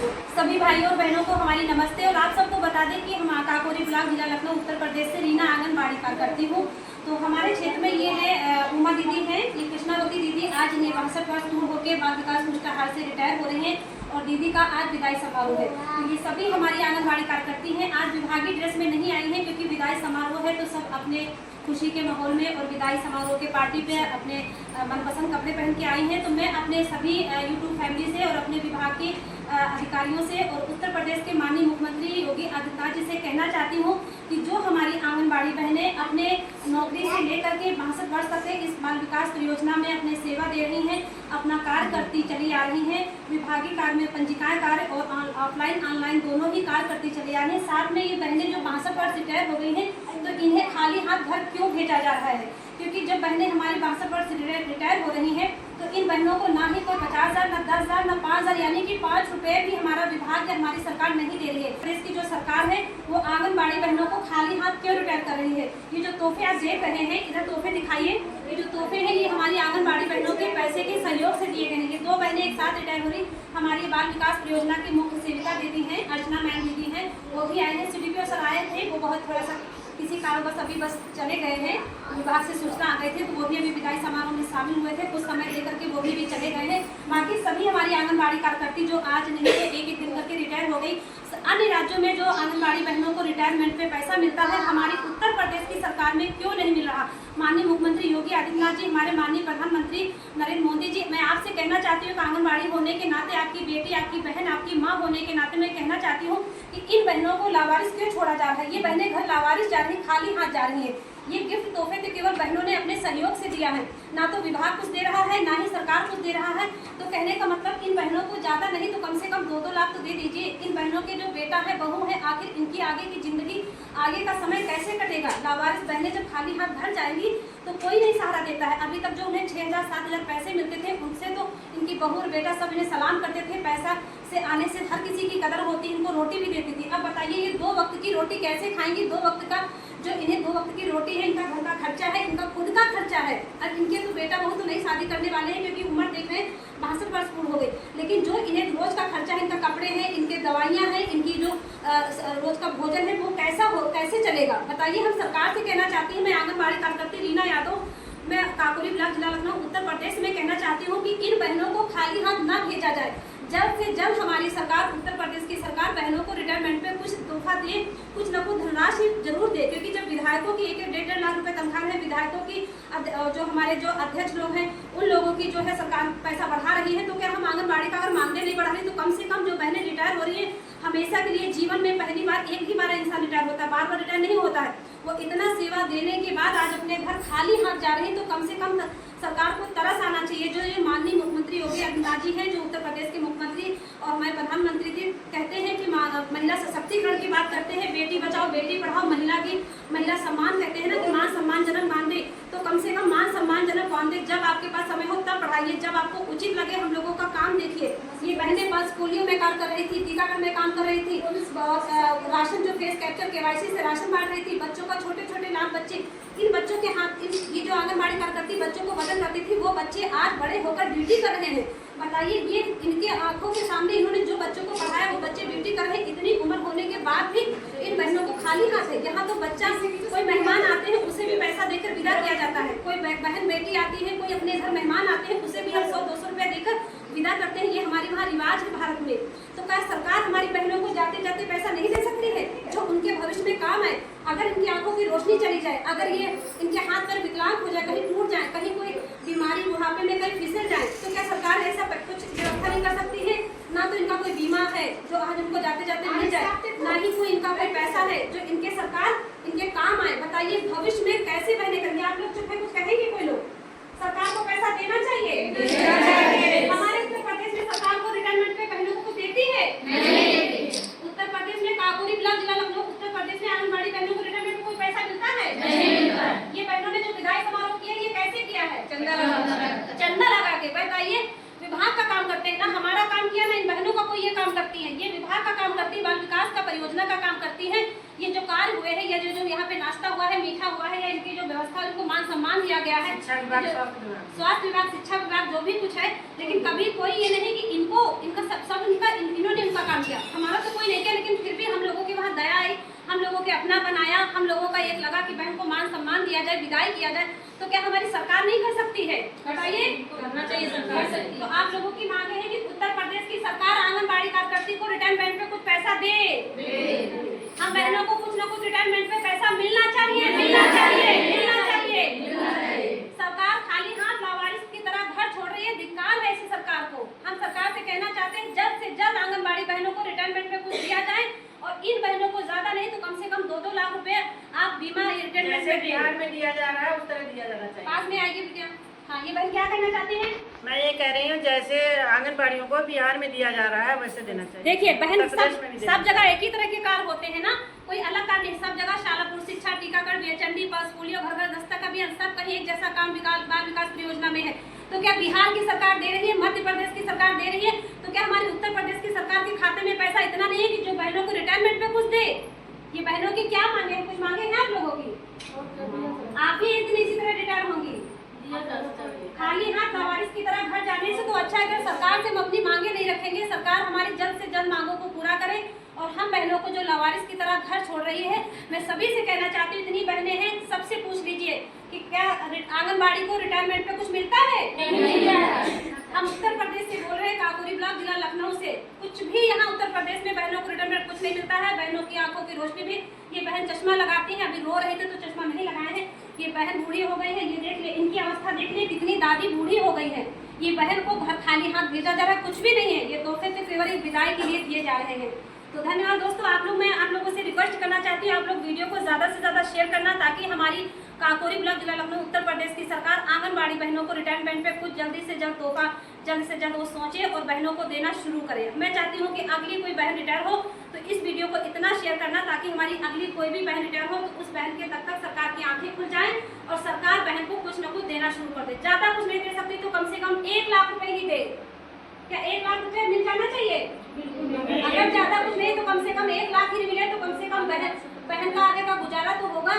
सभी भाइयों और बहनों को हमारी नमस्ते। और आप सबको बता दें कि हम काकोरी ब्लॉक जिला लखनऊ उत्तर प्रदेश से रीना आंगनबाड़ी कार्यकर्ती हूँ। तो हमारे क्षेत्र में ये है उमा दीदी हैं, ये कृष्णावती दीदी। आज इन्हें 62 वर्ष पूर्ण होकर बाल विकास पुरस्कार से रिटायर हो रहे हैं और दीदी का आज विदाई समारोह है। तो ये सभी हमारी आंगनबाड़ी कार्यकर्ती हैं। आज विभागीय ड्रेस में नहीं आई हैं क्योंकि विदाई समारोह है, तो सब अपने खुशी के माहौल में और विदाई समारोह के पार्टी पे अपने मनपसंद कपड़े पहन के आई हैं। तो मैं अपने सभी यूट्यूब फैमिली से और अपने विभाग के अधिकारियों से और उत्तर प्रदेश के माननीय मुख्यमंत्री योगी आदित्यनाथ जी से कहना चाहती हूँ कि जो हमारी आंगनबाड़ी बहनें अपने नौकरी से लेकर के 62 वर्ष तक इस बाल विकास परियोजना में अपने सेवा दे रही हैं, अपना कार्य करती चली आ रही हैं, विभागीय कार्य में पंजीकाय कार्य और ऑफलाइन ऑनलाइन दोनों ही कार्य करती चली आ रही हैं। साथ में ये बहनें जो 62 वर्ष रिटायर हो गई हैं, तो इन्हें खाली हाथ घर क्यों भेजा जा रहा है? क्योंकि जब बहनें हमारी 62 वर्ष रिटायर हो रही हैं, तो इन बहनों को ना ही कोई 50,000, ना 10,000, ना 5,000 यानी कि 5 रुपए भी हमारा विभाग या हमारी सरकार नहीं दे रही है। प्रदेश की जो सरकार है वो आंगनबाड़ी बहनों को खाली हाथ क्यों रिटायर कर रही है? ये जो तोहफे आप देख रहे हैं, इधर तोहफे दिखाइए। ये जो तोहफे हैं ये हमारी आंगनबाड़ी बहनों के पैसे के सहयोग से दिए गए हैं। ये 2 बहनें एक साथ रिटायर हो रही। हमारी बाल विकास परियोजना की मुख्य सेविका दीदी हैं, अर्चना मैम दीदी हैं, वो भी आए हैं। CDPO सर आए थे, वो बहुत थोड़ा सा किसी कारणवश अभी बस चले गए हैं, विभाग से सूचना आ गई थी, तो वो भी अभी विदाई समारोह में शामिल हुए थे। कुछ समय लेकर के वो भी चले गए हैं। बाकी सभी हमारी आंगनबाड़ी कार्यकर्ती जो आज नहीं है, एक दिन करके रिटायर हो गई। अन्य राज्यों में जो आंगनबाड़ी बहनों को रिटायरमेंट पे पैसा मिलता है, हमारी उत्तर प्रदेश की सरकार में क्यों नहीं मिल रहा? माननीय मुख्यमंत्री योगी आदित्यनाथ जी, हमारे माननीय प्रधानमंत्री नरेंद्र मोदी जी, मैं आपसे कहना चाहती हूँ कि आंगनबाड़ी होने के नाते, आपकी बेटी, आपकी बहन, आपकी माँ होने के नाते मैं कहना चाहती हूँ कि इन बहनों को लावारिस क्यों छोड़ा जा रहा है? ये बहनें घर लावारिस जा रही, खाली हाथ जा रही है। ये गिफ्ट तोहफे तो केवल बहनों ने अपने सहयोग से दिया है, ना तो विभाग कुछ दे रहा है, ना ही सरकार कुछ दे रहा है। तो कहने का मतलब इन बहनों को ज़्यादा नहीं तो कम से कम 2-2 लाख तो दे दीजिए। इन बहनों के जो बेटा है, बहू है, आखिर इनकी आगे की जिंदगी, आगे का समय कैसे कटेगा? लावारिस बहनें जब खाली हाथ घर जाएंगी तो कोई नहीं सहारा देता है। अभी तक जो उन्हें 6,000 7,000 पैसे मिलते थे, उनसे तो इनकी बहू और बेटा सब इन्हें सलाम करते थे। पैसा से आने से हर किसी की कदर होती, इनको रोटी भी देती थी। अब बताइए ये 2 वक्त की रोटी कैसे खाएंगी? 2 वक्त का जो इन्हें 2 वक्त की रोटी है, इनका घर का खर्चा है, इनका खुद का खर्चा है। और इनके तो बेटा बहू तो नहीं शादी करने वाले हैं क्योंकि उम्र देख रहे हैं 62 वर्ष पूर्ण हो गई। लेकिन जो इन्हें रोज का खर्चा है, इनका कपड़े हैं, इनके दवाइयाँ हैं, इनकी जो रोज का भोजन है, वो कैसे चलेगा? बताइए। हम सरकार से कहना चाहती हूँ, मैं आंगनबाड़ी कार्यकर्ती रीना यादव, मैं काकोरी ब्लॉक जिला लखनऊ उत्तर प्रदेश में कहना चाहती हूँ कि इन बहनों को खाली हाथ न भेजा जाए। जल्द से जल्द हमारी सरकार, उत्तर प्रदेश की सरकार, बहनों को रिटायरमेंट पे कुछ तोहफा दे, कुछ न कुछ धनराशि जरूर दे। क्योंकि जब विधायकों की 1-1.5 लाख रुपए तनख्वाह है, विधायकों की जो हमारे जो अध्यक्ष लोग हैं, उन लोगों की जो है सरकार पैसा बढ़ा रही है, तो क्या हम आंगनबाड़ी का अगर मानदेय नहीं बढ़ा रही तो कम से कम जो बहनें रिटायर हो रही है, हमेशा के लिए जीवन में पहली बार एक ही बार इंसान रिटायर होता है, बार-बार रिटायर नहीं होता है। वो इतना सेवा देने के बाद आज अपने घर खाली हाथ जा रही है, तो कम से कम सरकार को तरस आना चाहिए। जो ये माननीय मुख्यमंत्री योगी आदित्यनाथ जी हैं, जो उत्तर प्रदेश के मुख्यमंत्री और मैं प्रधानमंत्री जी, कहते हैं कि महिला सशक्तिकरण की बात करते हैं, बेटी बचाओ बेटी पढ़ाओ, महिला सम्मान कहते हैं ना कि मान सम्मानजनक मानदेय, तो कम से कम मान सम्मानजनक मानदेय जब आपके पास समय हो तब बढ़ाइए, जब आपको उचित लगे। हम लोगों का काम देखिए। ये बहनें बस पोलियो में काम कर रही थी, टीकाकरण में काम कर रही थी, राशन जो फेस कैप्चर KYC से राशन बांट रही थी, बच्चों का छोटे नाम बच्चे, इन बच्चों के हाथ, ये जो आंगनबाड़ी कार्यकर्ती बच्चों को बदल करती थी, वो बच्चे आज बड़े होकर ड्यूटी कर रहे हैं। बताइए, ये इनके आंखों के सामने इन्होंने जो बच्चों को पढ़ाया, वो बच्चे ड्यूटी कर रहे हैं। इतनी उम्र होने के बाद भी इन बहनों को खाली हाथ है। यहाँ तो बच्चा, कोई मेहमान आते हैं उसे भी पैसा देकर विदा किया जाता है, कोई बहन बेटी आती है, कोई अपने घर मेहमान आते हैं, उसे भी हम 100-200 रुपये देकर विदा करते हैं। ये हमारे वहाँ रिवाज है भारत में। तो क्या सरकार हमारी बहनों को जाते जाते पैसा नहीं दे सकती है जो उनके भविष्य में काम आए? अगर इनकी आंखों की रोशनी चली जाए, अगर ये इनके हाथ पैर विकलांग हो जाए, कहीं टूट जाए, कहीं कोई बीमारी बुढ़ापे में कहीं फिसल जाए, तो क्या सरकार ऐसा कुछ व्यवस्था नहीं कर सकती है? ना तो इनका कोई बीमा है जो आज उनको जाते जाते मिल जाए, ना ही कोई इनका कोई पैसा है जो इनके सरकार इनके काम आए। बताइए भविष्य में कैसे बहने करेंगे? आप लोग चुप है, कुछ कहेंगे कोई लोग? सरकार को पैसा देना चाहिए। हमारे उत्तर प्रदेश में सरकार को रिटायरमेंट पे बहनों को देती है? उत्तर प्रदेश में काकोरी ब्लॉक जिला लखनऊ उत्तर प्रदेश में आंगनबाड़ी बहनों को रिटायरमेंट में कोई पैसा मिलता है? ये बहनों ने जो विदाई समारोह किया, ये कैसे किया है? चंदा लगा के। बताइए, विभाग का काम करते हैं ना, हमारा काम किया ना, इन बहनों का कोई ये काम करती है? ये विभाग का काम करती है, बाल विकास का परियोजना का काम करती है। ये जो कार्य हुए हैं, या जो यहाँ पे नाश्ता हुआ है, मीठा हुआ है, या इनकी जो व्यवस्था, इनको मान सम्मान दिया गया है, स्वास्थ्य विभाग, शिक्षा विभाग, जो भी कुछ है, लेकिन कभी कोई ये नहीं कि इनको इनका सब इनका इन्होंने उनका काम बहाना बनाया, हम लोगों का एक लगा कि बहन को मान सम्मान दिया जाए, विदाई किया जाए, तो क्या हमारी सरकार नहीं कर सकती है? बताइए, करना चाहिए सरकार। तो आप लोगों की मांग है कि उत्तर प्रदेश की सरकार आंगनबाड़ी कार्यकर्ती को रिटायरमेंट पे कुछ पैसा दे। हम बहनों को कुछ न कुछ रिटायरमेंट पे पैसा मिलना चाहिए, मिलना चाहिए, मिलना चाहिए। सरकार खाली हाथ लावारिस की तरह घर छोड़ रही है, धिक्कार है ऐसी सरकार को। हम सरकार से कहना चाहते हैं जल्द से जल्द आंगनबाड़ी बहनों को रिटायरमेंट पे कुछ दिया जाए, और इन बहनों को ज्यादा नहीं तो कम से कम 2-2 लाख रुपए आप बीमा रिटायरमेंट पे बिहार में दिया जा रहा है उस तरह दिया जाना चाहिए। पास में आइए विद्या। हाँ, ये बहन क्या कहना चाहती हैं? मैं ये कह रही हूँ जैसे आंगनबाड़ियों को बिहार में दिया जा रहा है वैसे देना चाहिए। देखिए बहन, सब जगह एक ही तरह के कार्य होते हैं ना, कोई अलग कार्य नहीं। सब जगह शालापुर शिक्षा, टीकाकरण, बेचंडी, पल्स पोलियो, घर घर दस्तक अभियान, सब कहीं एक जैसा काम बाल विकास परियोजना में है। तो क्या बिहार की सरकार दे रही है, मध्य प्रदेश की सरकार दे रही है, तो क्या हमारी उत्तर प्रदेश की सरकार के खाते में पैसा इतना नहीं है कि जो बहनों को रिटायरमेंट पे कुछ दे? ये बहनों की क्या मांगे हैं? कुछ मांगे हैं आप लोगों की? आप भी एक दिन इसी तरह रिटायर होंगी। खाली हाथ लावारिस की तरह घर जाने से तो अच्छा है अगर सरकार से हम अपनी मांगे नहीं रखेंगे, सरकार हमारी जल्द से जल्द मांगों को पूरा करे, और हम बहनों को जो लावारिस की तरह घर छोड़ रही है, मैं सभी से कहना चाहती हूँ, इतनी बहनें हैं, सबसे पूछ लीजिए कि क्या आंगनबाड़ी को रिटायरमेंट पे कुछ मिलता है? हम उत्तर प्रदेश से बोल रहे हैं, काकोरी ब्लॉक, जिला लखनऊ से। कुछ भी यहाँ उत्तर प्रदेश में बहनों को रिटायरमेंट कुछ नहीं मिलता है। बहनों की आंखों की रोशनी भी, ये बहन चश्मा लगाती हैं, अभी रो रही थी तो चश्मा नहीं लगाए हैं। ये बहन बूढ़ी हो गई है, ये देख ले, इनकी अवस्था देख ले, कितनी दादी बूढ़ी हो गई है। ये बहन को घर खाली हाथ भेजा जा रहा है, कुछ भी नहीं है, ये तोहफे से केवल एक विदाई के लिए दिए जा रहे हैं। तो धन्यवाद दोस्तों। मैं आप लोगों से रिक्वेस्ट करना चाहती हूँ, आप लोग वीडियो को ज़्यादा से ज़्यादा शेयर करना, ताकि हमारी काकोरी ब्लॉक, जिला लखनऊ, उत्तर प्रदेश की सरकार आंगनबाड़ी बहनों को रिटायरमेंट पे कुछ जल्दी से जल्द तोहफा जल्द से जल्द वो सोचे और बहनों को देना शुरू करे। मैं चाहती हूँ कि अगली कोई बहन रिटायर हो तो इस वीडियो को इतना शेयर करना, ताकि हमारी अगली कोई भी बहन रिटायर हो तो उस बहन के तक सरकार की आंखें खुल जाएं और सरकार बहन को कुछ न कुछ देना शुरू कर दे। ज़्यादा कुछ नहीं दे सकती तो कम से कम 1 लाख रुपए ही दे। क्या 1 लाख रुपए मिल जाना चाहिए? अगर ज्यादा कुछ नहीं तो कम से कम 1 लाख ही मिले तो कम से कम बहन का आगे का गुजारा तो होगा।